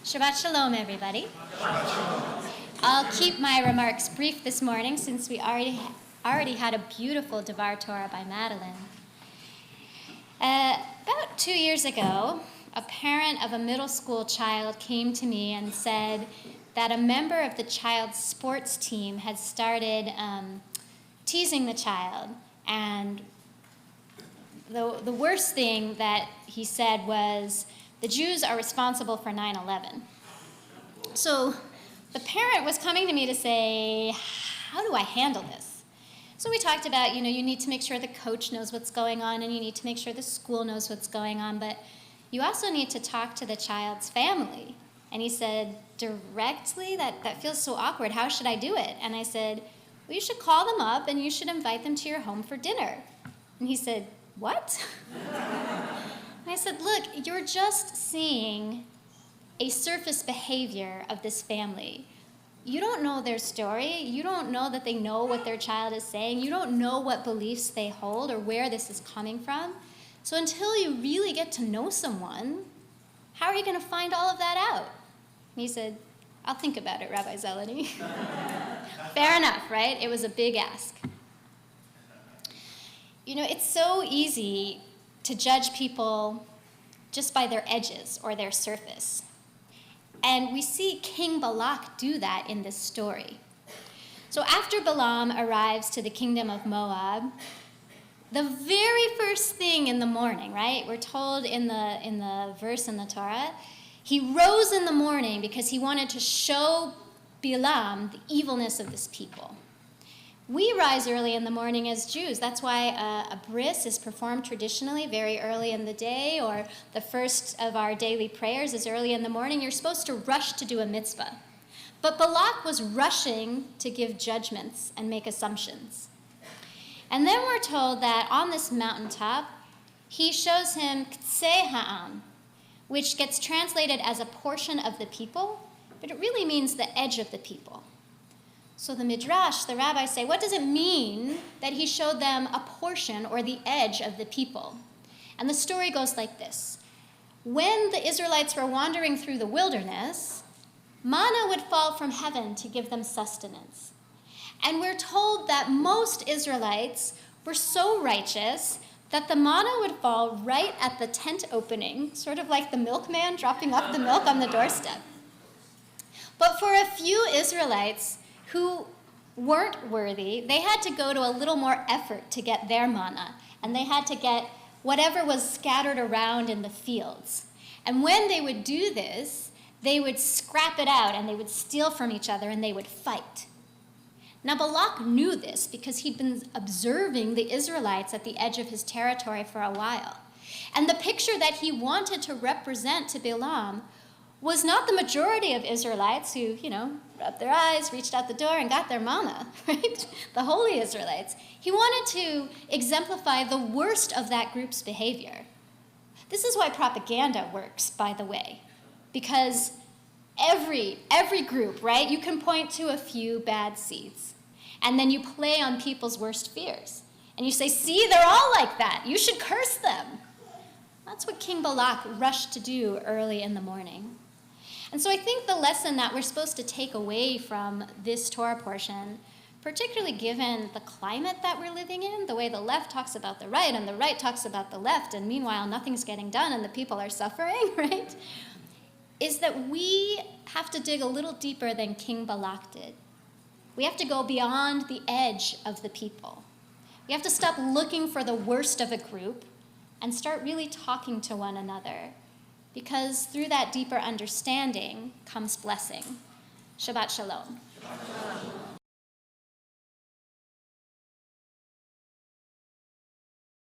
Shabbat Shalom, everybody. I'll keep my remarks brief this morning since we already had a beautiful Devar Torah by Madeline. About 2 years ago, a parent of a middle school child came to me and said that a member of the child's sports team had started teasing the child. And the worst thing that he said was, the Jews are responsible for 9/11. So the parent was coming to me to say, how do I handle this? So we talked about, you need to make sure the coach knows what's going on, and you need to make sure the school knows what's going on, but you also need to talk to the child's family. And he said, directly? That feels so awkward. How should I do it? And I said, well, you should call them up and you should invite them to your home for dinner. And he said, what? And I said, look, you're just seeing a surface behavior of this family. You don't know their story. You don't know that they know what their child is saying. You don't know what beliefs they hold or where this is coming from. So until you really get to know someone, how are you going to find all of that out? And he said, I'll think about it, Rabbi Zelony. Fair enough, right? It was a big ask. It's so easy to judge people just by their edges or their surface. And we see King Balak do that in this story. So after Balaam arrives to the kingdom of Moab, the very first thing in the morning, right? We're told in the verse in the Torah, he rose in the morning because he wanted to show Balaam the evilness of this people. We rise early in the morning as Jews. That's why a bris is performed traditionally very early in the day, or the first of our daily prayers is early in the morning. You're supposed to rush to do a mitzvah. But Balak was rushing to give judgments and make assumptions. And then we're told that on this mountaintop, he shows him ktsei ha'am, which gets translated as a portion of the people, but it really means the edge of the people. So the Midrash, the rabbis say, what does it mean that he showed them a portion or the edge of the people? And the story goes like this. When the Israelites were wandering through the wilderness, manna would fall from heaven to give them sustenance. And we're told that most Israelites were so righteous that the manna would fall right at the tent opening, sort of like the milkman dropping off the milk on the doorstep. But for a few Israelites who weren't worthy, they had to go to a little more effort to get their manna, and they had to get whatever was scattered around in the fields. And when they would do this, they would scrap it out, and they would steal from each other, and they would fight. Now, Balak knew this because he'd been observing the Israelites at the edge of his territory for a while. And the picture that he wanted to represent to Balaam was not the majority of Israelites who, rubbed their eyes, reached out the door, and got their manna, right? The holy Israelites. He wanted to exemplify the worst of that group's behavior. This is why propaganda works, by the way, because every group, right? You can point to a few bad seeds, and then you play on people's worst fears. And you say, see, they're all like that. You should curse them. That's what King Balak rushed to do early in the morning. And so I think the lesson that we're supposed to take away from this Torah portion, particularly given the climate that we're living in, the way the left talks about the right and the right talks about the left, and meanwhile nothing's getting done and the people are suffering, right? Is that we have to dig a little deeper than King Balak did. We have to go beyond the edge of the people. We have to stop looking for the worst of a group and start really talking to one another, because through that deeper understanding comes blessing. Shabbat Shalom. Shabbat Shalom.